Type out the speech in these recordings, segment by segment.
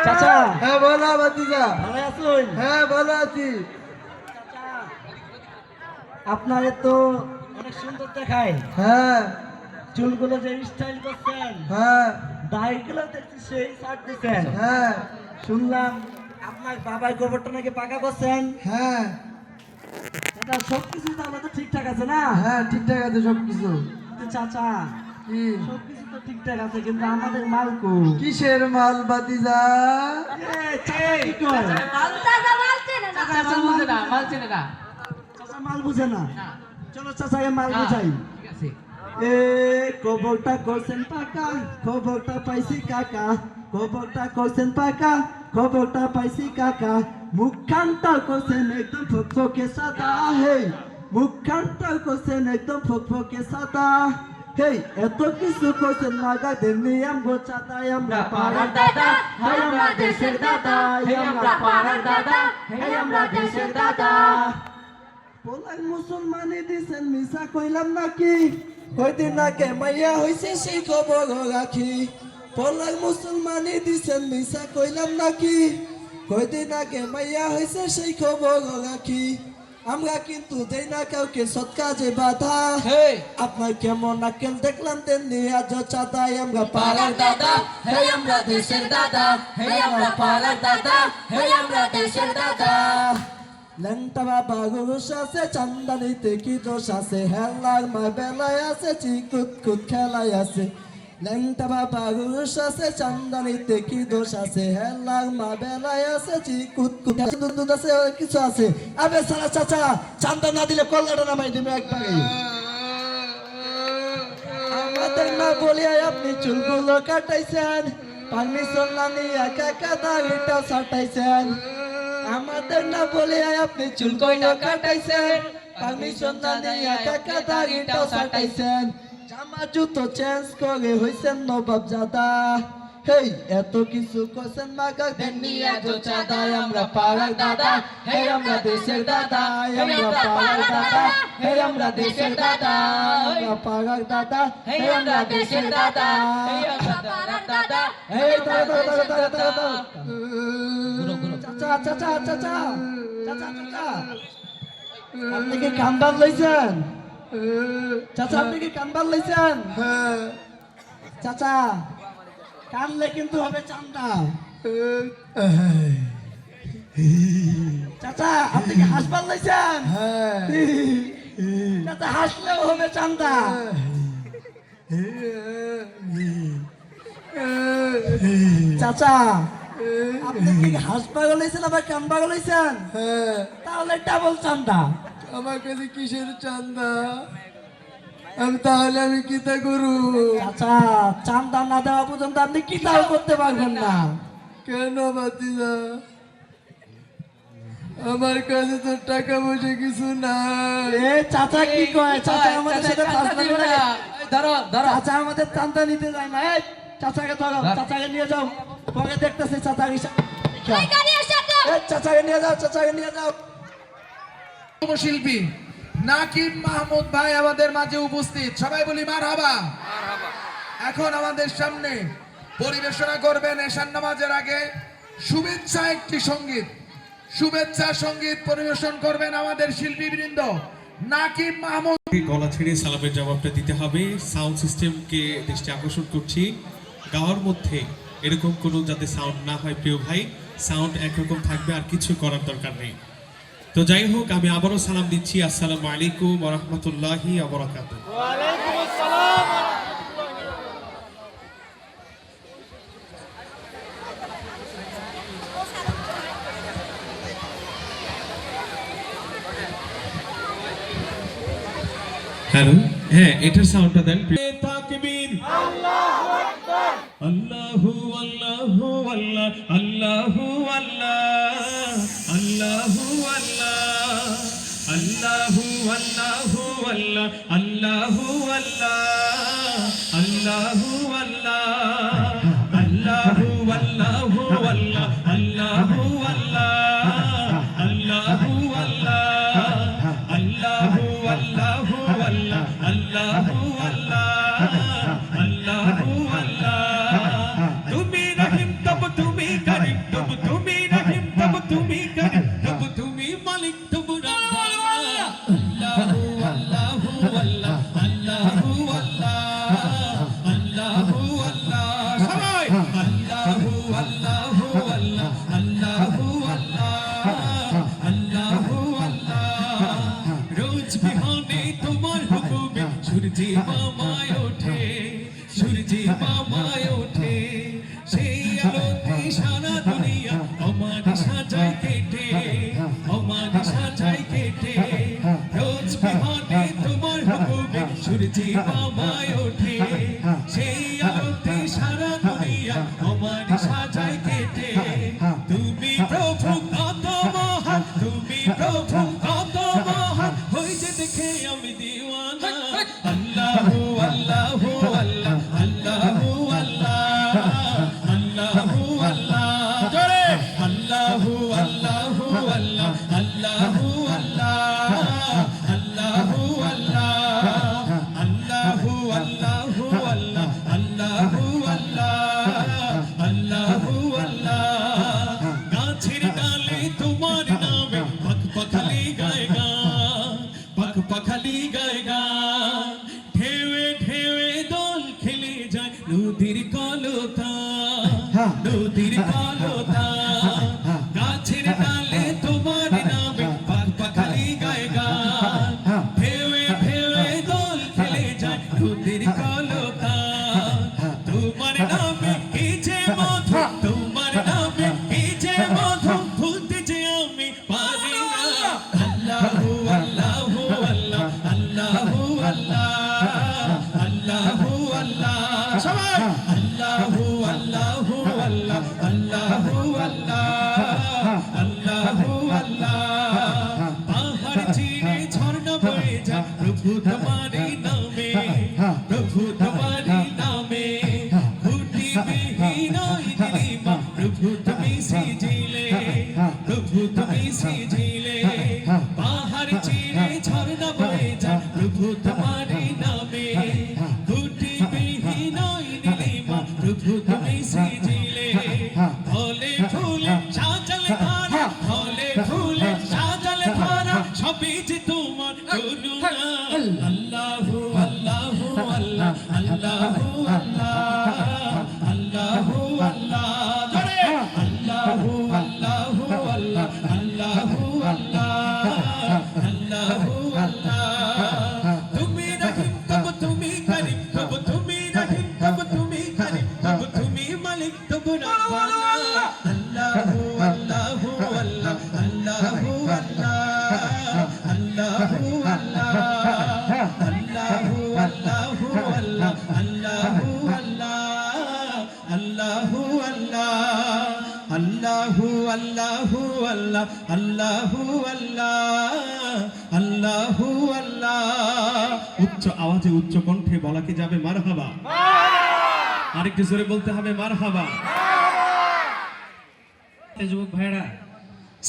চাচা হ্যাঁ বলো ভাতিজা। ভালো আছেন? হ্যাঁ ভালো আছি। চাচা আপনারে তো অনেক সুন্দর দেখায়। হ্যাঁ চুলগুলো যে স্টাইল করছেন, হ্যাঁ দাড়িগুলো দেখছি সেই ছাড় দিচ্ছেন। হ্যাঁ শুনলাম আপনার বাবার গোবরটা নাকি পাকা করছেন। হ্যাঁ চাচা সবকিছু তাহলে তো ঠিকঠাক আছে না? হ্যাঁ ঠিকঠাক আছে সবকিছু। কিন্তু চাচা কি সবকিছু তো ঠিকঠাক আছে, কিন্তু আমাদের মাল কো? কিসের মাল ভাতিজা? চাচা কি কয়? চাচা মাল বুঝে না, মাল চেনে না। চাচা মাল বুঝে না। না। চলো চাচাকে মাল না, বুঝাই। ঠিক আছে। এ গোবরটা করছেন পাকা, খবরটা পাইছি কাকা। খবরটা করছেন পাকা, খবরটা পাইছি কাকা। মুখখানটা করছেন একদম ফকফকে সাদা। হে মুখখানটা করছেন একদম ফকফকে সাদা। হেই এত কিছু করছেন মাগা দেমনি আমগো চাতাই আমরা পাড়ার দাদা। হাই আমরা দেশের দাদা, হে আমরা পাড়ার দাদা, হে আমরা দেশের দাদা। পোলাই মুসলমানি দিছেন মিশা কইলাম নাকি? কয়দিন আগে মাইয়া হইছে সেই খবর রাখি। পোলাই মুসলমানি দিছেন মিশা কইলাম নাকি? কয়দিন আগে মাইয়া হইছে সেই খবর রাখি। আমরা কিন্তু দেই না কাউকে সৎ কাজে বাধা। হেই, আপনার কেমন আকেল দেখলাম তেমনি আজ চাঁদাই আমরা পাড়ার দাদা, হে আমরা দেশের দাদা, হে আমরা পাড়ার দাদা, হে আমরা দেশের দাদা। লেংটা বাবা গুরুষ আছে, চান্দানিতে কি দোষ আছে? হেলার মা বেলায় আছে, চিকুত কুত খেলায় আছে। লেংটা বাবা গুরুষ আছে, চান্দানিতে কি দোষ আছে? হেলার মা বেলায় আছে, চিকুত কুত দুধ আছে, অনেক কিছু আছে। আবে সারা চাচা, চান্দা না দিলে কল্লাটা নামাই দিবে একবারে। আমাদের না বলিয়া আপনি চুলগুলো কাটাইছেন, পারমিশন না নিয়ে কাকা দাড়িটা সাটাইছেন। আমাদের না বলে আপনি চুল কইনা কাটাইছেন, পারমিশন না নিয়ে কাকা দাড়িটাও সাটাইছেন। জামা জুতো চেঞ্জ করে হইছেন নবাব জাদা। হেই এত কিছু করছেন মাগা দেননি আজ চাঁদা। আমরা পাড়ার দাদা, হে আমরা দেশের দাদা, আমরা পাড়ার দাদা, হে আমরা দেশের দাদা, আমরা পাড়ার দাদা, হে আমরা দেশের দাদা, হে আমরা পাড়ার দাদা, এই দাদা দাদা দাদা দাদা। গুরু, গুরু। চাচা চাচা চাচা চাচা চাচা আপনি কি কানবার লইছেন? চাচা আপনি কি কানবার লইছেন? হ্যাঁ চাচা কানলে কিন্তু হবে চান্দা। চাচা আপনি কি হাসবার লইছেন? হ্যাঁ চাচা হাসলেও হবে চান্দা। চাচা আপনি কি হাসবার লইছেন আবার কানবার লইছেন? হ্যাঁ তাহলে ডাবল চান্দা। আমার কাছে কিসের চান্দা? আমি তাহলে আমি কিতা করু? চাচা চান্দা না দেওয়া পর্যন্ত আপনি কি তাও করতে পারবেন না। কেন ভাতিজা? আমার কাছে তো টাকা পয়সা কিছু নাই। এ চাচা কি কয়? চাচা আমাদের সাথে চাচা ফাজলামি দিবে করে। না। এই ধরো, ধরো। চাচা আমাদের চান্দা নিতে যায় না। এই চাচাকে ধরো, চাচাকে নিয়ে যাও। পরে দেখতেছে চাচাকে চাচাকে নিয়ে যাও, চাচাকে নিয়ে যাও। শিল্পী নাকিব মাহমুদ ভাই আমাদের মাঝে উপস্থিত, সবাই বলি মারহাবা। এখন আমাদের সামনে পরিবেশনা করবেন এশান নামাজের আগে শুভেচ্ছা একটি সঙ্গীত। শুভেচ্ছা সঙ্গীত পরিবেশন করবেন আমাদের শিল্পীবৃন্দ নাকিব মাহমুদ। গলা ছেড়ে সালামের জবাবটা দিতে হবে। সাউন্ড সিস্টেমকে দৃষ্টি আকর্ষণ করছি, গাওয়ার মধ্যে এরকম কোনো যাতে সাউন্ড না হয় প্রিয় ভাই, সাউন্ড একরকম থাকবে, আর কিছু করার দরকার নেই। তো যাই হোক, আমি আবারও সালাম দিচ্ছি। আসসালামু আলাইকুম ওয়া রাহমাতুল্লাহি ওয়া বারাকাতুহু। হ্যালো, হ্যাঁ এটার সাউন্ডটা দেন। তাকবীর, আল্লাহু আকবার, আল্লাহু আল্লাহু আল্লাহ, আল্লাহু আল্লাহ, আল্লাহু আল্লাহ, আল্লাহু আল্লাহু আল্লাহ, আল্লাহু আল্লাহ, আল্লাহু আল্লাহ, আল্লাহু আল্লাহু আল্লাহ, আল্লাহু আল্লাহ, আল্লাহু আল্লাহ, আল্লাহু আল্লাহু আল্লাহ, আল্লাহু আল্লাহ, আল্লাহু আল্লাহ। তুমি রহিম তব আল্লাহ জোরে আল্লাহু আল্লাহু আল্লাহ আল্লাহু আল্লাহ আল্লাহু আল্লাহ আল্লাহু আল্লাহু আল্লাহ আল্লাহু আল্লাহ আল্লাহু আল্লাহ গাছের ডালে তোমার নামে পাখপাখালি গায় গান পাখপাখালি গায় গান ঢেউে ঢেউে দোল খেলে যায় নদীর কলতান নদীর কলতান গাছের ডালে তোমার নামে পাখপাখালি গায় গান ঢেউে ঢেউে দোল খেলে যায় নদীর কলতান তোমার নামে কি যে মধু তোমার নামে কি যে মধু ভুলতে যে আমি পারি না আল্লাহু আল্লাহু আল্লাহ আল্লাহু আল্লাহ আল্লাহু আল্লাহ সবাই আল্লাহু আল্লাহু আল্লাহ আল্লাহু আল্লাহ আল্লাহু আল্লাহ পাহাড় চিরে ঝর্ণা বয়ে যায় প্রভু তোমারই নামে প্রভু তোমারই নামে ঘুটি বিহীন নীলিমা প্রভু তুমি সিজিলে প্রভু তুমি সিজিলে পাহাড় চিরে ঝর্ণা বয়ে যায় প্রভু তোমারই নামে ঘুটি বিহীন নীলিমা প্রভু তুমি সিজিলে ফলে ফুলে সাজালে ধারা ফলে ফুলে সাজালে ধারা সবই যে তোমার করুণা আল্লাহু আল্লাহু আল্লাহ আল্লাহু আল্লাহ আল্লাহু আল্লাহ জোরে আল্লাহু আল্লাহু আল্লাহ আল্লাহু আল্লাহ আল্লাহু আল্লাহ তুমি রহিম তব তুমি করিম তব তুমি রহিম তব তুমি করিম তব তুমি মালিক তব রব্বানা আল্লাহু আল্লাহু আল্লাহ আল্লাহু আল্লাহ আল্লাহু আল্লাহ আল্লাহু আল্লাহু আল্লাহ আল্লাহু আল্লাহ আল্লাহু আল্লাহ আল্লাহু আল্লাহু আল্লাহ আল্লাহু আল্লাহ আল্লাহু আল্লাহ উচ্চ আওয়াজে উচ্চ কণ্ঠে বলা কি যাবে মারহাবা আরেকটু জোরে বলতে হবে মারহাবা যুবক ভাইরা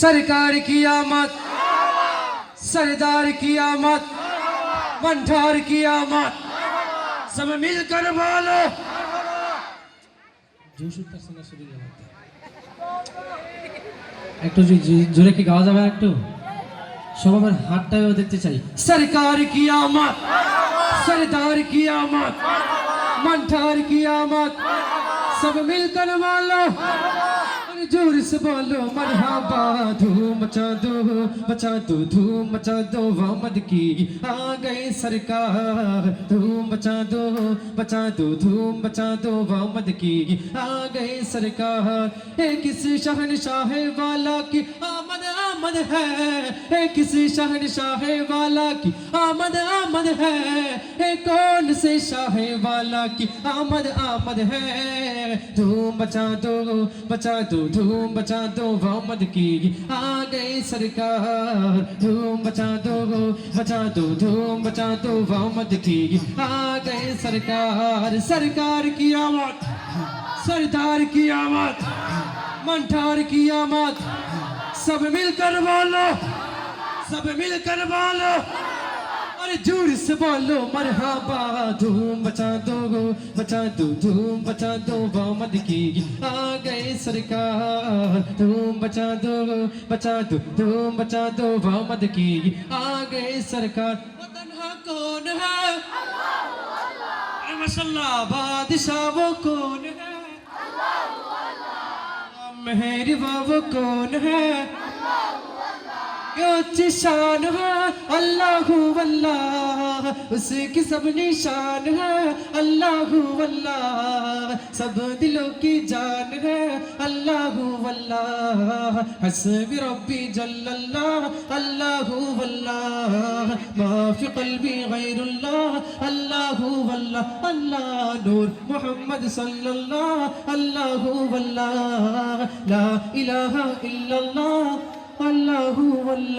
सरकार की आमद सरदार की आमद मंठार की आमद सब मिलकर बोलो একটু জোরে কি গাওয়া যাবে একটু সবার হাতটাও দেখতে চাই सरकार की आमद सरदार की आमद मंठार की आमद सब मिलकर बोलो जोर से बोलो मरहबा धूम मचा दो धूम मचा दो वामद की आ गए सरकार धूम मचा दो धूम मचा दो वामद की आ गए सरकार एक किसी शहनशाह वाला की आमद आमद है एक किसी शहनशाह वाला की आमद आमद है एक कौन से शाह वाला की आमद आमद है धूम मचा दो धूम बचा दो वामद की आ गए सरकार धूम बचा दो धूम बचा दो वामद की आ गए सरकार सरकार की आमद सरदार की आमद मंठार की आमद सब मिलकर बोलो अरे जोर से बोलो मरहबा धूम बचा दो धूम बचा दो वामद की आ गए सरकार धूम बचा दो धूम बचा दो वामद की आ गए सरकार तन्हा कौन है अल्लाह माशाल्लाह बादशाह वो कौन है अल्लाह मेहरबा वो कौन है ऊंची शान है अल्लाहु अल्लाह उसकी सब निशान है अल्लाहु अल्लाह सब दिलों की जान है अल्लाहु अल्लाह हस्बी रब्बी जल्लल्लाह अल्लाहु अल्लाह मा फी क़ल्बी गैरुल्लाह अल्लाहु अल्लाह अल्लाह नूर मोहम्मद सल्लल्लाह अल्लाहु अल्लाह ला इलाहा इल्लल्लाह अल्लाहु अल्लाह